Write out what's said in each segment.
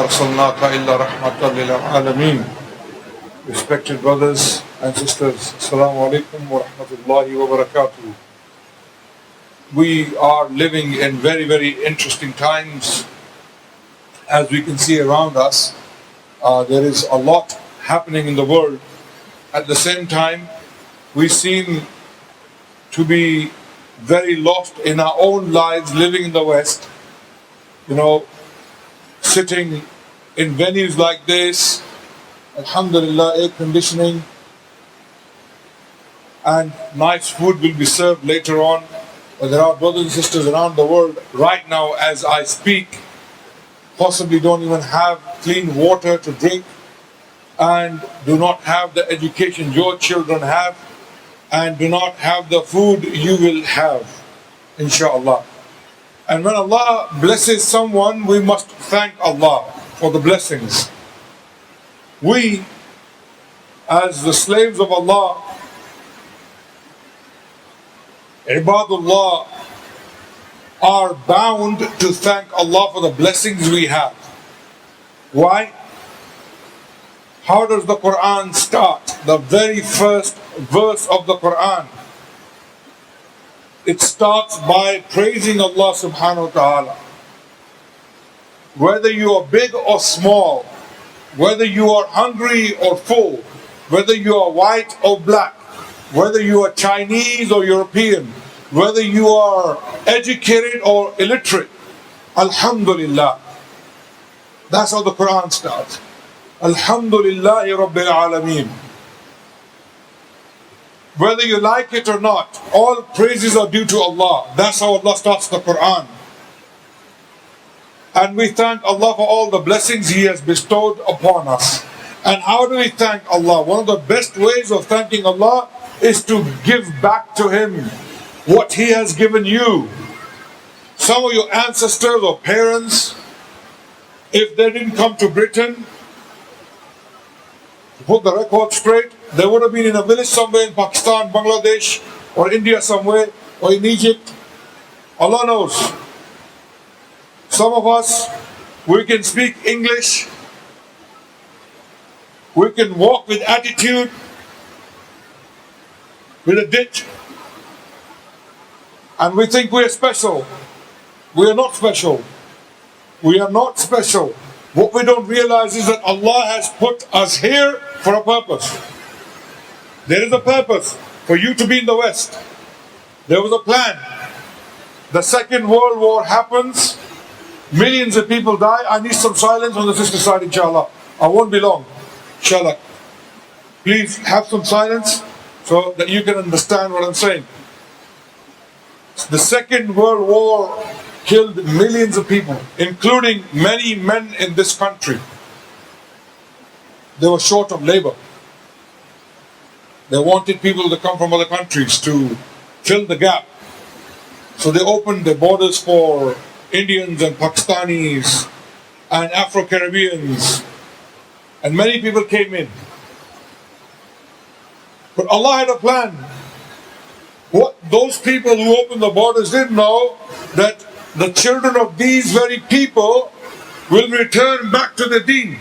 أرسلناك إلا رحمة للعالمين. Respected brothers and sisters, Assalamu alaikum wa rahmatullahi wa barakatuh. We are living in very, very interesting times. As we can see around us, there is a lot happening in the world. At the same time, we seem to be very lost in our own lives living in the West. Sitting in venues like this, alhamdulillah, air conditioning, and nice food will be served later on. But there are brothers and sisters around the world right now as I speak, possibly don't even have clean water to drink and do not have the education your children have and do not have the food you will have, inshallah. And when Allah blesses someone, we must thank Allah for the blessings. We, as the slaves of Allah, Ibadullah, are bound to thank Allah for the blessings we have. Why? How does the Quran start? The very first verse of the Quran. It starts by praising Allah subhanahu wa ta'ala. Whether you are big or small, whether you are hungry or full, whether you are white or black, whether you are Chinese or European, whether you are educated or illiterate, alhamdulillah. That's how the Quran starts. Alhamdulillahi Rabbil Alameen. Whether you like it or not, all praises are due to Allah. That's how Allah starts the Quran. And we thank Allah for all the blessings He has bestowed upon us. And how do we thank Allah? One of the best ways of thanking Allah is to give back to Him what He has given you. Some of your ancestors or parents, if they didn't come to Britain, to put the record straight, they would have been in a village somewhere in Pakistan, Bangladesh, or India somewhere, or in Egypt. Allah knows. Some of us, we can speak English, we can walk with attitude, with a ditch, and we think we are special. We are not special. We are not special. What we don't realize is that Allah has put us here for a purpose. There is a purpose for you to be in the West. There was a plan. The Second World War happens. Millions of people die. I need some silence on the sister side, inshallah. I won't be long, inshallah. Please have some silence so that you can understand what I'm saying. The Second World War killed millions of people, including many men in this country. They were short of labor. They wanted people to come from other countries to fill the gap. So they opened the borders for Indians and Pakistanis and Afro-Caribbeans. And many people came in. But Allah had a plan. What those people who opened the borders didn't know, that the children of these very people will return back to the deen.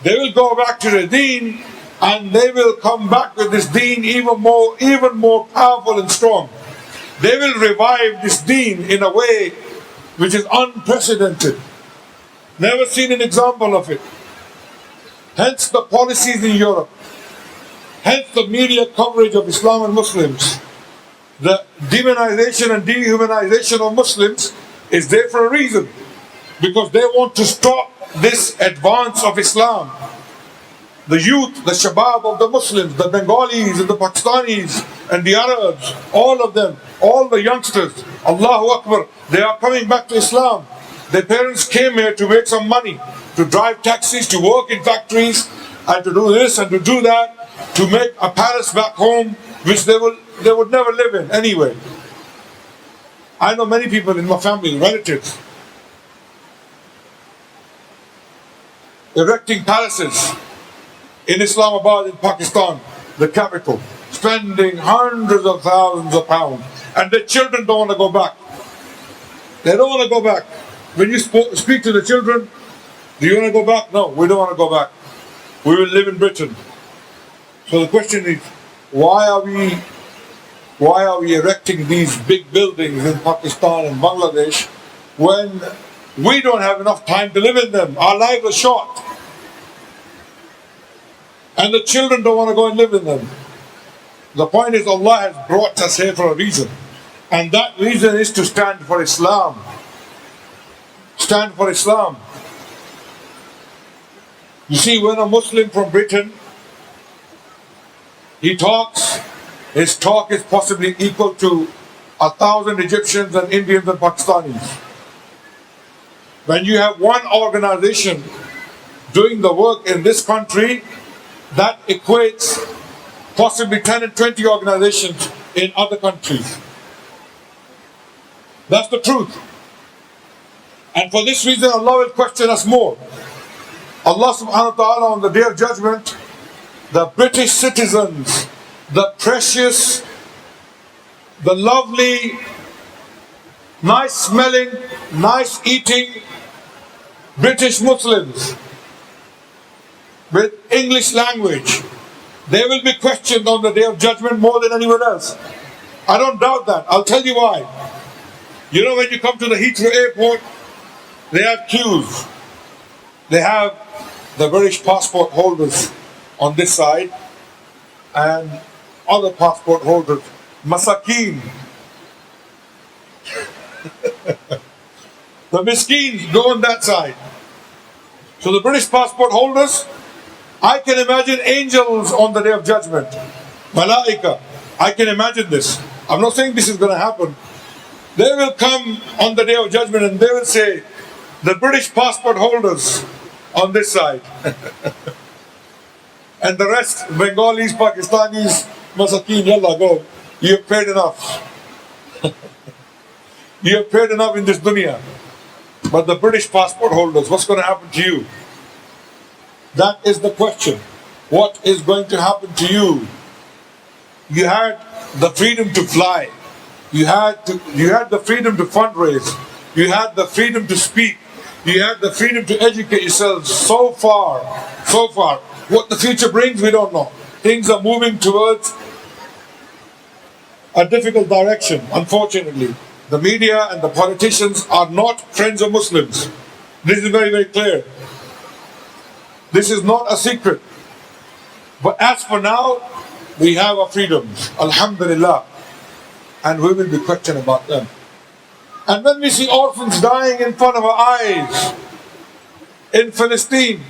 They will go back to the deen, and they will come back with this deen even more powerful and strong. They will revive this deen in a way which is unprecedented. Never seen an example of it. Hence the policies in Europe. Hence the media coverage of Islam and Muslims. The demonization and dehumanization of Muslims is there for a reason. Because they want to stop this advance of Islam. The youth, the shabab of the Muslims, the Bengalis and the Pakistanis and the Arabs, all of them, all the youngsters, Allahu Akbar, they are coming back to Islam. Their parents came here to make some money, to drive taxis, to work in factories, and to do this and to do that, to make a palace back home, which they would never live in anyway. I know many people in my family, relatives, erecting palaces in Islamabad, in Pakistan, the capital, spending hundreds of thousands of pounds, and the children don't want to go back. They don't want to go back. When you speak to the children, Do you want to go back? No, we don't want to go back. We will live in Britain. So the question is, why are we erecting these big buildings in Pakistan and Bangladesh when we don't have enough time to live in them? Our lives are short. And the children don't want to go and live in them. The point is, Allah has brought us here for a reason. And that reason is to stand for Islam. Stand for Islam. You see, when a Muslim from Britain, he talks, his talk is possibly equal to 1,000 Egyptians and Indians and Pakistanis. When you have one organization doing the work in this country, that equates possibly 10 and 20 organizations in other countries. That's the truth. And for this reason, Allah will question us more. Allah subhanahu wa ta'ala on the Day of Judgment, the British citizens, the precious, the lovely, nice smelling, nice eating British Muslims with English language, they will be questioned on the Day of Judgment more than anyone else. I don't doubt that. I'll tell you why. You know, when you come to the Heathrow airport, they have queues. They have the British passport holders on this side and other passport holders, Masakeen. The Miskeens go on that side. So the British passport holders, I can imagine angels on the Day of Judgment. Malaika. I can imagine this. I'm not saying this is going to happen. They will come on the Day of Judgment and they will say, the British passport holders on this side. And the rest, Bengalis, Pakistanis, Masakeen, yalla, go. You have paid enough. You have paid enough in this dunya. But the British passport holders, what's going to happen to you? That is the question. What is going to happen to you? You had the freedom to fly. You had the freedom to fundraise. You had the freedom to speak. You had the freedom to educate yourselves so far. What the future brings, we don't know. Things are moving towards a difficult direction, unfortunately. The media and the politicians are not friends of Muslims. This is very, very clear. This is not a secret. But as for now, we have our freedoms, alhamdulillah. And we will be questioned about them. And when we see orphans dying in front of our eyes in Palestine,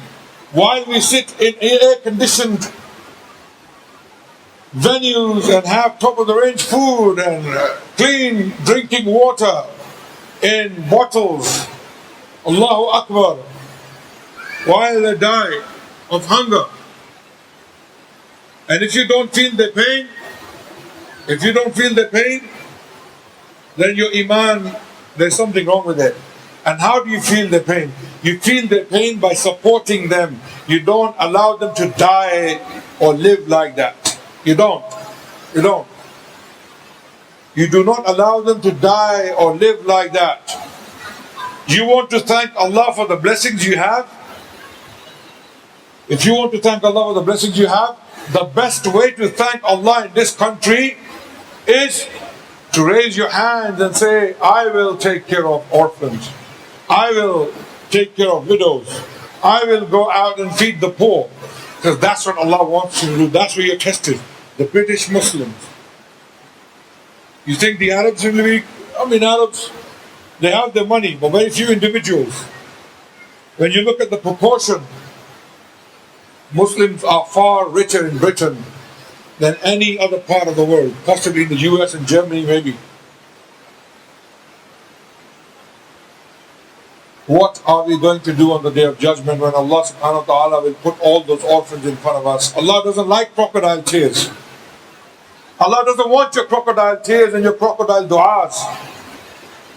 while we sit in air-conditioned venues and have top-of-the-range food and clean drinking water in bottles, Allahu Akbar, while they die of hunger. And if you don't feel the pain, then your iman, there's something wrong with it. And how do you feel the pain? You feel the pain by supporting them. You don't allow them to die or live like that. You don't. You do not allow them to die or live like that. You want to thank Allah for the blessings you have? If you want to thank Allah for the blessings you have, the best way to thank Allah in this country is to raise your hands and say, I will take care of orphans. I will take care of widows. I will go out and feed the poor. Because that's what Allah wants you to do. That's where you're tested. The British Muslims. You think the Arabs will be... Arabs, they have their money, but very few individuals. When you look at the proportion, Muslims are far richer in Britain than any other part of the world, possibly in the US and Germany maybe. What are we going to do on the Day of Judgment when Allah subhanahu wa ta'ala will put all those orphans in front of us? Allah doesn't like crocodile tears. Allah doesn't want your crocodile tears and your crocodile du'as.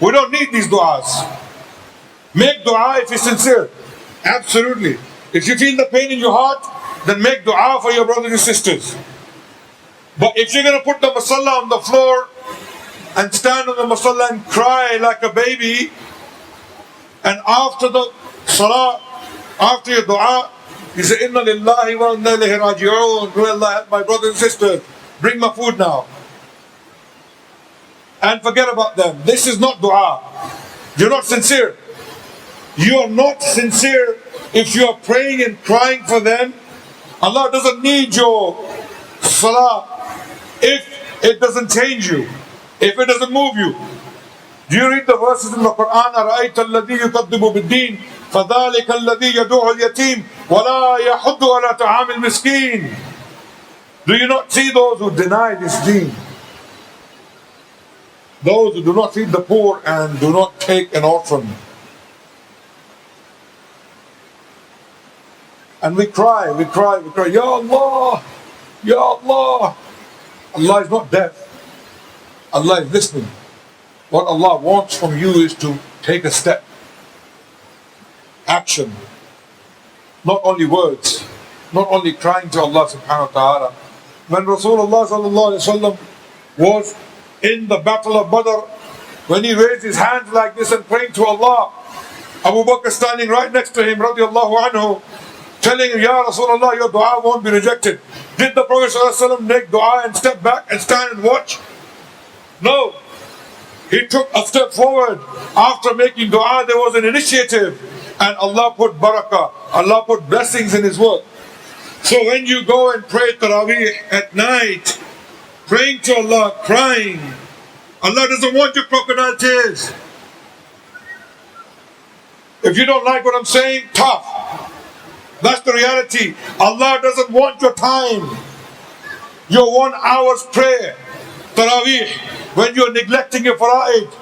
We don't need these du'as. Make du'a if you're sincere. Absolutely. If you feel the pain in your heart, then make du'a for your brothers and sisters. But if you're going to put the masalla on the floor and stand on the masalla and cry like a baby, and after the salah After your dua, you say, Inna lillahi wa inna ilayhi raji'un. May Allah help my brothers and sisters. Bring my food now. And forget about them. This is not dua. You're not sincere. You are not sincere if you are praying and crying for them. Allah doesn't need your salah if it doesn't change you, if it doesn't move you. Do you read the verses in the Quran? أَرَأَيْتَ الَّذِي يُكَذِّبُ بِالدِّينِ فَذَلِكَ الَّذِي يَدُعُ الْيَتِيمِ وَلَا يَحُضُّ عَلَى طَعَامِ الْمِسْكِينِ. Do you not see those who deny this deen? Those who do not feed the poor and do not take an orphan. And we cry, Ya Allah, Ya Allah. Allah is not deaf. Allah is listening. What Allah wants from you is to take a step. Action. Not only words. Not only crying to Allah subhanahu wa ta'ala. When Rasulullah sallallahu alayhi wa sallam was in the battle of Badr, when he raised his hands like this and praying to Allah, Abu Bakr standing right next to him, radiallahu anhu, telling him, Ya Rasulullah, your dua won't be rejected. Did the Prophet ﷺ make dua and step back and stand and watch? No. He took a step forward. After making dua, there was an initiative. And Allah put barakah. Allah put blessings in His work. So when you go and pray Taraweeh at night, praying to Allah, crying, Allah doesn't want your crocodile tears. If you don't like what I'm saying, tough. That's the reality. Allah doesn't want your time. Your 1 hour's prayer, Taraweeh, when you're neglecting your fara'id,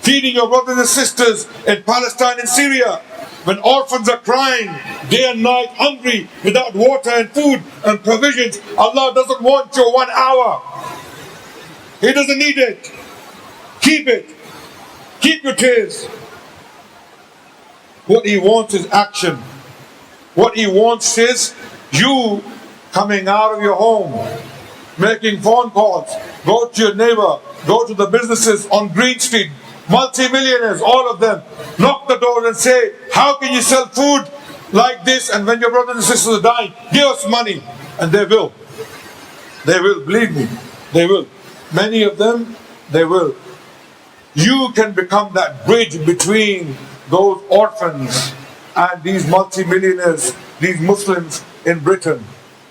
feeding your brothers and sisters in Palestine and Syria, when orphans are crying day and night, hungry, without water and food and provisions, Allah doesn't want your 1 hour. He doesn't need it. Keep it. Keep your tears. What He wants is action. What He wants is you coming out of your home, making phone calls, go to your neighbor, go to the businesses on Green Street, multi-millionaires, all of them, knock the door and say, how can you sell food like this and when your brothers and sisters are dying? Give us money. And they will. They will, believe me, they will. Many of them, they will. You can become that bridge between those orphans and these multi-millionaires, these Muslims in Britain.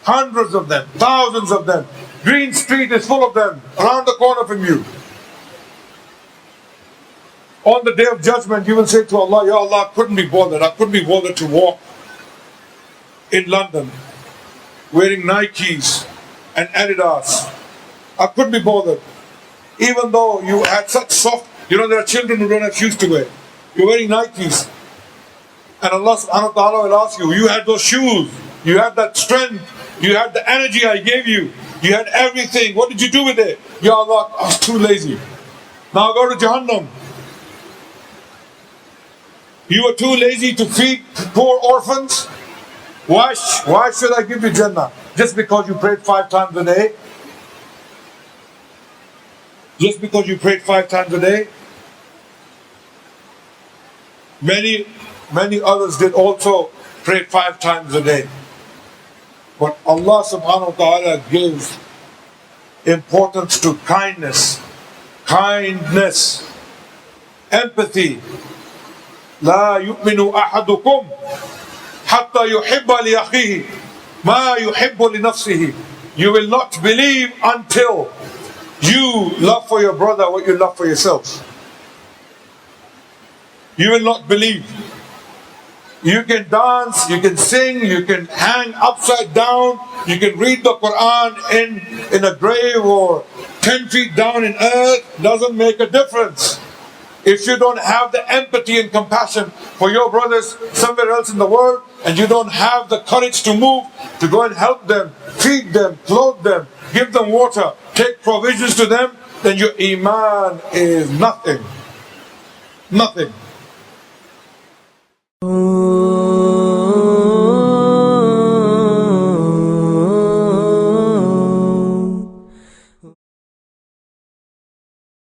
Hundreds of them, thousands of them. Green Street is full of them, around the corner from you. On the Day of Judgment, you will say to Allah, Ya Allah, I couldn't be bothered. I couldn't be bothered to walk in London wearing Nikes and Adidas. I couldn't be bothered. Even though you had such soft, there are children who don't have shoes to wear. You're wearing Nikes. And Allah subhanahu wa ta'ala will ask you, you had those shoes, you had that strength, you had the energy I gave you, you had everything. What did you do with it? Ya Allah, I was too lazy. Now go to Jahannam. You were too lazy to feed poor orphans? Why should I give you Jannah? Just because you prayed 5 times a day? Just because you prayed 5 times a day? Many others did also pray 5 times a day. But Allah subhanahu wa ta'ala gives importance to kindness, empathy. لا يؤمن أحدكم حتى يحب لأخيه ما يحب لنفسه. You will not believe until you love for your brother what you love for yourself. You will not believe. You can dance, you can sing, you can hang upside down, you can read the Quran in a grave or 10 feet down in earth, doesn't make a difference. If you don't have the empathy and compassion for your brothers somewhere else in the world, and you don't have the courage to move, to go and help them, feed them, clothe them, give them water, take provisions to them, then your iman is nothing. Nothing.